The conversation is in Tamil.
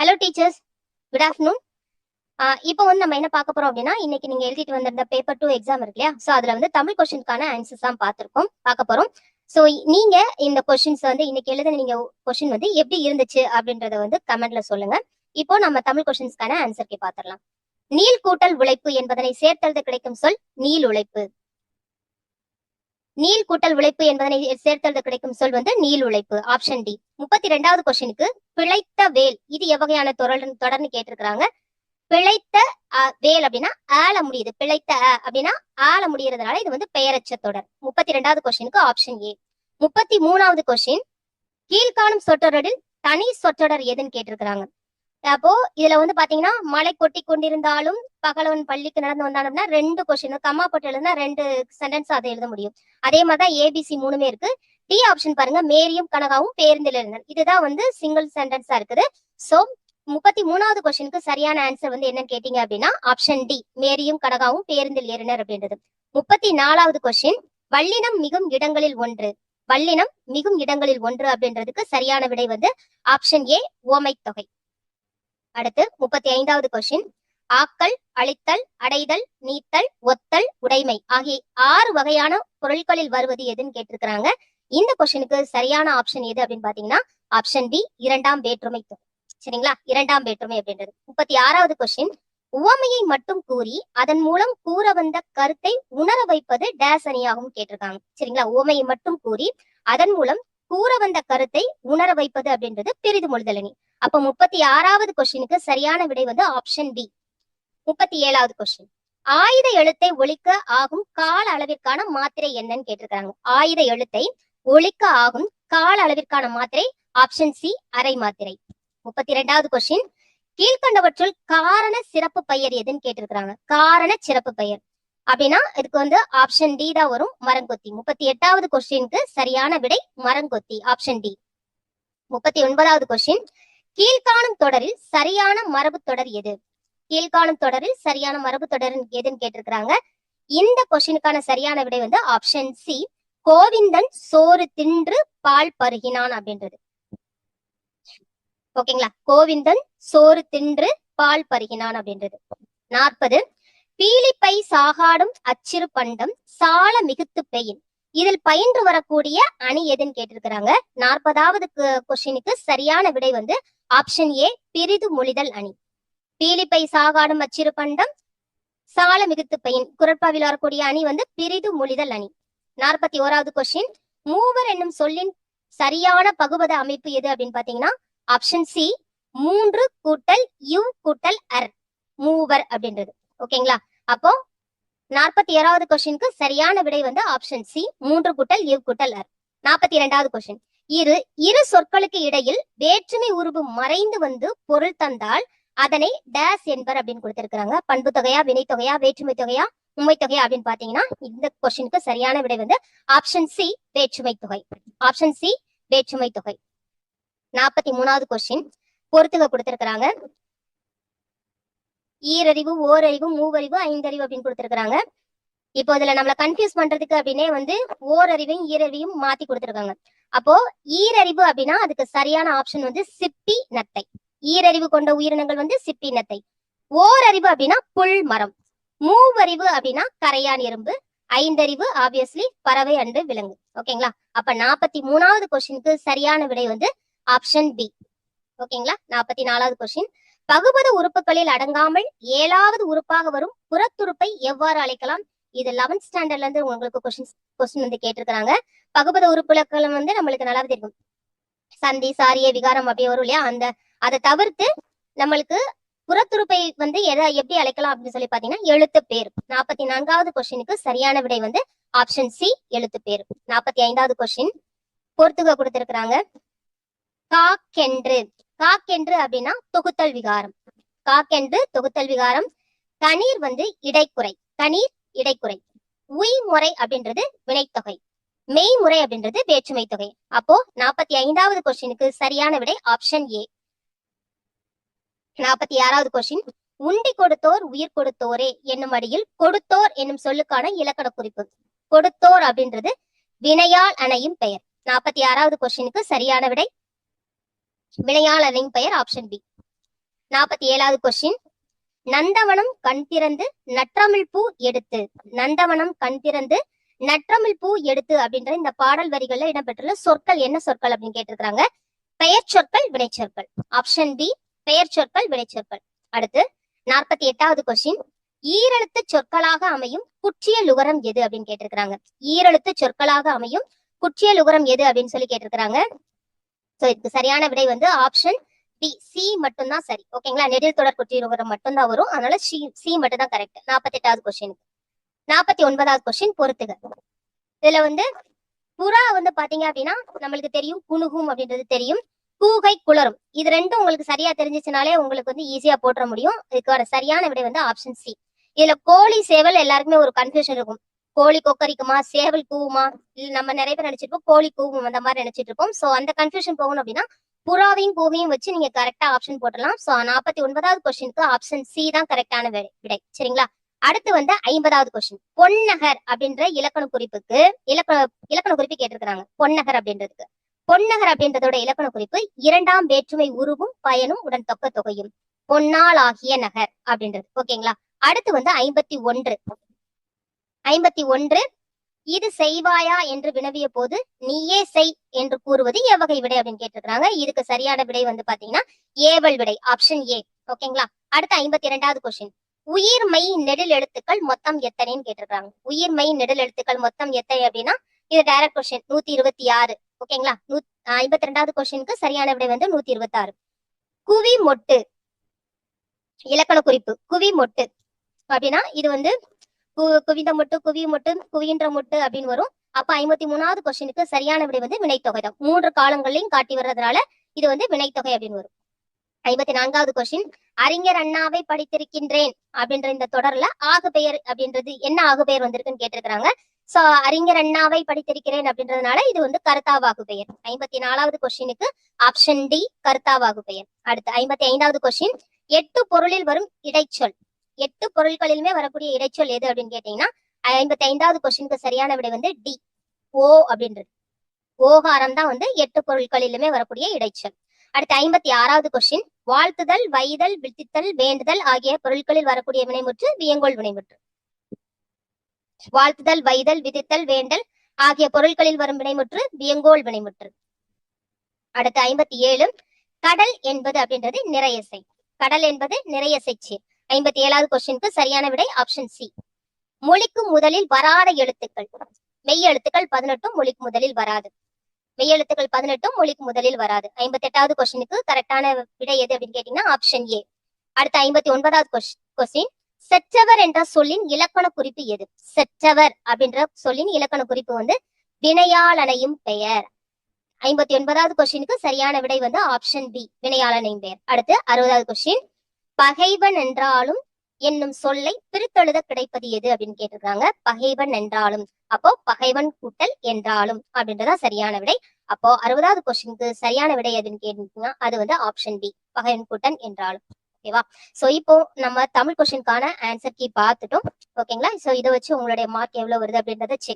Hello teachers, good afternoon. இப்போ வந்து நம்ம என்ன பார்க்க போறோம் அப்படின்னா, இன்னைக்கு நீங்க எழுதிட்டு வந்திருந்த பேப்பர் 2 எக்ஸாம் இருக்கு இல்லையா? ஸோ அதுல வந்து தமிழ் கொஸ்டின்கான ஆன்சர்ஸ் தான் பார்க்க போறோம். ஸோ நீங்க இந்த கொஸ்டின்ஸ் வந்து இன்னைக்கு எழுதின நீங்க கொஸ்டின் வந்து எப்படி இருந்துச்சு அப்படின்றத வந்து கமெண்ட்ல சொல்லுங்க. இப்போ நம்ம தமிழ் கொஸ்டின்ஸ்க்கான ஆன்சருக்கு பார்த்துடலாம். நீள் கூட்டல் உழைப்பு என்பதனை சேர்த்தெழுத கிடைக்கும் சொல் நீள் உழைப்பு. நீள் கூட்டல் உழைப்பு என்பதனை சேர்த்தெழுத கிடைக்கும் சொல் வந்து நீள் உழைப்பு. Option D. 32வது கொஸ்டினுக்கு பிழைத்த வேல் இது எவ்வகையான தொடர்ந்து கேட்டிருக்கிறாங்க. பிழைத்த வேல் அப்படின்னா ஆல முடியுது. பிழைத்த அப்படின்னா ஆல முடியறதுனால இது வந்து பெயரச்ச தொடர். 32வது கொஸ்டினுக்கு ஆப்ஷன் ஏ. 33வது கொஸ்டின் கீழ்காணும் சொற்றொடரில் தனி சொற்றொடர் எதுன்னு கேட்டிருக்கிறாங்க. அப்போ இதுல வந்து பாத்தீங்கன்னா மழை கொட்டி கொண்டிருந்தாலும் பகலவன் பள்ளிக்கு நடந்து வந்தான் அப்படின்னா 2 கொஸ்டின் கம்மா போட்டு எழுதுனா 2 சென்டென்ஸ் அதை எழுத முடியும். அதே மாதிரிதான் ஏபிசி 3மே இருக்கு. டி ஆப்ஷன் பாருங்க, மேரியும் கனகாவும் பேருந்தில் இருந்தனர். இதுதான் வந்து சிங்கிள் சென்டென்ஸா இருக்குது. சோ 33வது கொஸ்டினுக்கு சரியான ஆன்சர் வந்து என்னன்னு கேட்டீங்க அப்படின்னா ஆப்ஷன் டி, மேரியும் கனகாவும் பேருந்தில் ஏறினர் அப்படின்றது. 34வது கொஸ்டின் வல்லினம் மிகும் இடங்களில் ஒன்று. வல்லினம் மிகும் இடங்களில் ஒன்று அப்படின்றதுக்கு சரியான விடை வந்து ஆப்ஷன் ஏ, ஓமை தொகை. அடுத்து 35வது கொஸ்டின் ஆக்கல், அழித்தல், அடைதல், நீத்தல், ஒத்தல், உடைமை ஆகிய 6 வகையான பொருட்களில் வருவது எதுன்னு கேட்டிருக்கிறாங்க. இந்த கொஸ்டினுக்கு சரியான ஆப்ஷன் எது அப்படின்னு பாத்தீங்கன்னா ஆப்ஷன் பி, இரண்டாம் வேற்றுமை தொகை. சரிங்களா, இரண்டாம் வேற்றுமை அப்படின்றது. 36வது கொஸ்டின் உவமையை மட்டும் கூறி அதன் மூலம் கூற வந்த கருத்தை உணர வைப்பது டேஸ் அணியாகும் கேட்டிருக்காங்க. சரிங்களா, உவமையை மட்டும் கூறி அதன் மூலம் கூற வந்த கருத்தை உணர வைப்பது அப்படின்றது பிரிது மொழிதல் அணி. அப்ப 36வது கொஸ்டினுக்கு சரியான விடை வந்து ஆப்ஷன் பி. 37வது கொஸ்டின் ஆயுத எழுத்தை ஒழிக்க ஆகும் கால அளவிற்கான மாத்திரை என்னன்னு கேட்டிருக்காங்க. ஆயுத எழுத்தை ஒழிக்க ஆகும் கால அளவிற்கான மாத்திரை ஆப்ஷன் சி, அரை மாத்திரை. 32வது கொஸ்டின் கீழ்கண்டவற்றுள் காரண சிறப்பு பெயர் எதுன்னு கேட்டிருக்கிறாங்க. காரண சிறப்பு பெயர் அப்படின்னா இதுக்கு வந்து ஆப்ஷன் டி தான் வரும், மரங்கொத்தி. 38வது கொஸ்டினுக்கு சரியான விடை மரங்கொத்தி, ஆப்ஷன் டி. 39வது கொஸ்டின் கீழ்காணும் தொடரில் சரியான மரபு தொடர் எது? கீழ்காணும் தொடரில் சரியான மரபு தொடர் எதுன்னு கேட்டிருக்கிறாங்க. இந்த கொஸ்டினுக்கான சரியான விடை வந்து ஆப்ஷன் சி, கோவிந்தன் சோறு தின்று பால் பருகினான் அப்படின்றது. ஓகேங்களா, கோவிந்தன் சோறு தின்று பால் பருகினான் அப்படின்றது. 40 பீலிப்பை சாகாடும் அச்சிறு பண்டம் சால மிகுத்து பெயின் இதில் பயின்று வரக்கூடிய அணி எதுன்னு கேட்டிருக்கிறாங்க. 40வது கொஸ்டினுக்கு சரியான விடை வந்து ஆப்ஷன் ஏ, பிரிது மொழிதல் அணி. பீலிப்பை சாகாடும் அச்சிறு பண்டம் சால மிகுத்து பெயின் குரட்பாவில் வரக்கூடிய அணி வந்து பிரிது மொழிதல் அணி. 41வது கொஸ்டின் மூவர் என்னும் சொல்லின் சரியான பகுபத அமைப்பு எது அப்படின்னு பாத்தீங்கன்னா ஆப்ஷன் சி, 3 கூட்டல் யு கூட்டல் அர், மூவர் அப்படின்றது. ஓகேங்களா, அப்போ 47வது கொஸ்டினுக்கு சரியான விடை வந்து ஆப்ஷன் சி, 3 கூட்டல் யு கூட்டல் அர். 42வது கொஸ்டின் இரு சொற்களுக்கு இடையில் வேற்றுமை உருவு மறைந்து வந்து பொருள் தந்தால் அதனை டேஸ் என்பர் அப்படின்னு கொடுத்திருக்கிறாங்க. பண்பு தொகையா, வினை தொகையா, வேற்றுமை தொகையா, உண்மை தொகையா அப்படின்னு பாத்தீங்கன்னா இந்த கொஸ்டினுக்கு சரியான விடை வந்து ஆப்ஷன் சி, வேற்றுமை தொகை. ஆப்ஷன் சி, வேற்றுமை தொகை. 43வது கொஸ்டின் பொறுத்துக கொடுத்திருக்கிறாங்க. ஈரறிவு, ஓரறிவு, மூவறிவு, ஐந்தறிவு அப்படின்னு கொடுத்திருக்கிறாங்க. இப்போ இதுல நம்மள கன்ஃபியூஸ் பண்றதுக்கு அப்படின்னே வந்து ஓரறிவையும் ஈரறிவையும் மாத்தி கொடுத்திருக்காங்க. அப்போ ஈரறிவு அப்படின்னா அதுக்கு சரியான ஆப்ஷன் வந்து சிப்பி நத்தை. ஈரறிவு கொண்ட உயிரினங்கள் வந்து சிப்பி நத்தை. ஓரறிவு அப்படின்னா புல் மரம். மூவறிவு அப்படின்னா கரையான் எறும்பு. ஐந்தறிவு ஆப்வியஸ்லி பறவை அண்டு விலங்கு. ஓகேங்களா, அப்ப 43வது கொஸ்டினுக்கு சரியான விடை வந்து ஆப்ஷன் பி. ஓகேங்களா, 44வது கொஸ்டின் பகுபத உறுப்புகளில் அடங்காமல் 7வது உறுப்பாக வரும் புறத்துறுப்பை எவ்வாறு அழைக்கலாம்? இது 11th ஸ்டாண்டர்ட்ல இருந்து உங்களுக்கு கொஸ்டின் வந்து கேட்டிருக்கிறாங்க. பகுபத உறுப்புகள் வந்து நம்மளுக்கு நல்லா தெரியும், சந்தி, சாரிய, விகாரம் அப்படி வரும் இல்லையா? அதை தவிர்த்து நம்மளுக்கு புறத்துறுப்பை வந்து எப்படி அழைக்கலாம் அப்படின்னு சொல்லி பாத்தீங்கன்னா எழுத்து பேர். 44வது கொஸ்டினுக்கு சரியான விடை வந்து ஆப்ஷன் சி, எழுத்து பேர். 45வது கொஸ்டின் பொறுத்துக கொடுத்திருக்கிறாங்க. காக்கென்று, காக்கென்று அப்படின்னா தொகுத்தல் விகாரம். காக்கென்று தொகுத்தல் விகாரம். கணீர் வந்து இடைக்குறை, கணீர் இடைக்குறை. உய்முறை அப்படின்றது வினைத்தொகை. மெய்முறை அப்படின்றது வேற்றுமை தொகை. அப்போ 45வது கொஸ்டினுக்கு சரியான விடை ஆப்ஷன் ஏ. 46வது கொஸ்டின் உண்டி கொடுத்தோர் உயிர் கொடுத்தோரே என்னும் அடியில் கொடுத்தோர் என்னும் சொல்லுக்கான இலக்கண குறிப்பு. கொடுத்தோர் அப்படின்றது வினையால் அணையும் பெயர். 46வது கொஸ்டினுக்கு சரியான விடை வினையால் அணையும் பெயர் ஆப்ஷன் பி. 47வது கொஸ்டின், நந்தவனம் கண் திறந்து நற்றமிழ் பூ எடுத்து. நந்தவனம் கண் திறந்து நற்றமிழ் பூ எடுத்து அப்படின்ற இந்த பாடல் வரிகள்ல இடம்பெற்றுள்ள சொற்கள் என்ன சொற்கள் அப்படின்னு கேட்டிருக்காங்க. பெயர் சொற்கள், வினைச்சொற்கள். ஆப்ஷன் பி பெயர் சொற்கள், வினைச்சொற்கள். அடுத்து 48வது கொஸ்டின், ஈரெழுத்து சொற்களாக அமையும் குற்றிய லுகரம் எது அப்படின்னு கேட்டிருக்காங்க. ஈரெழுத்து சொற்களாக அமையும் குற்றிய லுகரம் எது அப்படின்னு சொல்லி கேட்டிருக்காங்க. சோ இதுக்கு சரியான விடை வந்து ஆப்ஷன் டி, சி மட்டும்தான் சரி. ஓகேங்களா, நெடில் தொடர் குற்றிய லுகரம் மட்டும்தான் வரும். அதனால சி மட்டும் தான் கரெக்ட். 48வது கொஸ்டின். 49வது கொஸ்டின் பொறுத்துக. இதுல வந்து புறா வந்து பாத்தீங்க அப்படின்னா நம்மளுக்கு தெரியும், குணுகும் அப்படின்றது தெரியும், கூகை குளரும். இது ரெண்டும் உங்களுக்கு சரியா தெரிஞ்சிச்சுனாலே உங்களுக்கு வந்து ஈஸியா போட்டுற முடியும். இதுக்கான சரியான விடை வந்து ஆப்ஷன் சி. இதுல கோழி சேவல் எல்லாருக்குமே ஒரு கன்ஃபியூஷன் இருக்கும். கோழி கொக்கரிக்குமா, சேவல் கூவுமா, இல்ல நம்ம நிறைய பேர் நினைச்சிருப்போம் கோழி கூவும் அந்த மாதிரி நினைச்சிட்டு இருப்போம். சோ அந்த கன்ஃபியூஷன் போகணும் அப்படின்னா புறாவையும் கூவையும் வச்சு நீங்க கரெக்டா ஆப்ஷன் போட்டலாம். சோ 49வது கொஸ்டினுக்கு ஆப்ஷன் சி தான் கரெக்டான விடை. சரிங்களா, அடுத்து வந்து 50வது கொஸ்டின், பொன்னகர் அப்படின்ற இலக்கண குறிப்புக்கு இலக்கண குறிப்பு கேட்டிருக்கிறாங்க. பொன்னகர் அப்படின்றதுக்கு பொன்னகர் அப்படின்றதோட இலக்கண குறிப்பு இரண்டாம் வேற்றுமை உருவும் பயனும் உடன் தொக்க தொகையும். பொன்னால் ஆகிய நகர் அப்படின்றது. ஓகேங்களா, அடுத்து வந்து 51 இது செய்வாயா என்று வினவிய போது நீயே செய் என்று கூறுவது எவ்வகை விடை அப்படின்னு கேட்டிருக்காங்க. இதுக்கு சரியான விடை வந்து பாத்தீங்கன்னா ஏவல் விடை, ஆப்ஷன் ஏ. ஓகேங்களா, அடுத்து 52வது கொஸ்டின், உயிர் மெய் நெடில் எழுத்துக்கள் மொத்தம் எத்தனைன்னு கேட்டிருக்காங்க. உயிர் மெய் நெடில் எழுத்துக்கள் மொத்தம் எத்தனை அப்படின்னா இது டைரக்ட் கொஸ்டின் 126. ஓகேங்களா, 52வது கொஸ்டினுக்கு சரியான விடை வந்து 126. குவி மொட்டு இலக்கண குறிப்பு, குவி மொட்டு அப்படின்னா இது வந்து குவிந்த மொட்டு, குவி மொட்டு, குவின்ற மொட்டு அப்படின்னு வரும். அப்ப 53வது கொஸ்டினுக்கு சரியான விடை வந்து வினைத்தொகை தான். 3 காலங்களையும் காட்டி வர்றதுனால இது வந்து வினைத்தொகை அப்படின்னு வரும். 54வது கொஸ்டின், அறிஞர் அண்ணாவை படித்திருக்கின்றேன் அப்படின்ற இந்த தொடர்ல ஆகு பெயர் அப்படின்றது என்ன ஆகு பெயர் வந்திருக்குன்னு கேட்டிருக்காங்க. சோ அறிஞர் அண்ணாவை படித்திருக்கிறேன் அப்படின்றதுனால இது வந்து கருத்தாவாகு பெயர். 54வது கொஸ்டினுக்கு ஆப்ஷன் டி கருத்தாவாகு பெயர். அடுத்து 55வது கொஸ்டின், 8 பொருளில் வரும் இடைச்சொல். 8 பொருட்களிலுமே வரக்கூடிய இடைச்சொல் எது அப்படின்னு கேட்டீங்கன்னா 55வது கொஸ்டினுக்கு சரியான விடை வந்து டி, ஓ அப்படின்றது. ஓகாரம் தான் வந்து 8 பொருட்களிலுமே வரக்கூடிய இடைச்சொல். அடுத்து 56வது கொஸ்டின், வாழ்த்துதல், வைதல், வித்தித்தல், வேண்டுதல் ஆகிய பொருட்களில் வரக்கூடிய வினைமுற்று வியங்கோள் வினைமுற்று. வாழ்த்துதல், வைதல், விதித்தல், வேண்டல் ஆகிய பொருட்களில் வரும் வினைமுற்று வியங்கோள் வினைமுற்று. அடுத்து 57, கடல் என்பது அப்படின்றது நிறையசை. கடல் என்பது நிறையசை சீர். 57வது கொஸ்டினுக்கு சரியான விடை ஆப்ஷன் சி. மொழிக்கு முதலில் வராத எழுத்துக்கள். மெய் எழுத்துக்கள் 18 மொழிக்கு முதலில் வராது. மெய் எழுத்துக்கள் 18 மொழிக்கு முதலில் வராது. 58வது கொஸ்டினுக்கு கரெக்டான விடை எது அப்படின்னு கேட்டீங்கன்னா ஆப்ஷன் ஏ. அடுத்து 59வது கொஸ்டின், செற்றவர் என்ற சொல்லின் இலக்கண குறிப்பு எது? செற்றவர் அப்படின்ற சொல்லின் இலக்கண குறிப்பு வந்து வினையாளனையும் பெயர். 59வது கொஸ்டினுக்கு சரியான விடை வந்து ஆப்ஷன் பி வினையாளனையும் பெயர். அடுத்து 60வது கொஸ்டின், பகைவன் என்றாலும் என்னும் சொல்லை பிரித்தெழுத கிடைப்பது எது அப்படின்னு கேட்டிருக்காங்க. பகைவன் என்றாலும், அப்போ பகைவன் கூட்டல் என்றாலும் அப்படின்றதா சரியான விடை. அப்போ 60வது கொஸ்டினுக்கு சரியான விடை எதுன்னு கேட்டீங்கன்னா அது வந்து ஆப்ஷன் டி பகைவன் கூட்டன் என்றாலும். ஓகேவா, சோ இப்போ நம்ம தமிழ் கொஸ்டினுக்கான ஆன்சர் கீ பார்த்துட்டோம். ஓகேங்களா, சோ இதை வச்சு உங்களுடைய மார்க் எவ்வளவு வருது அப்படின்றத செக்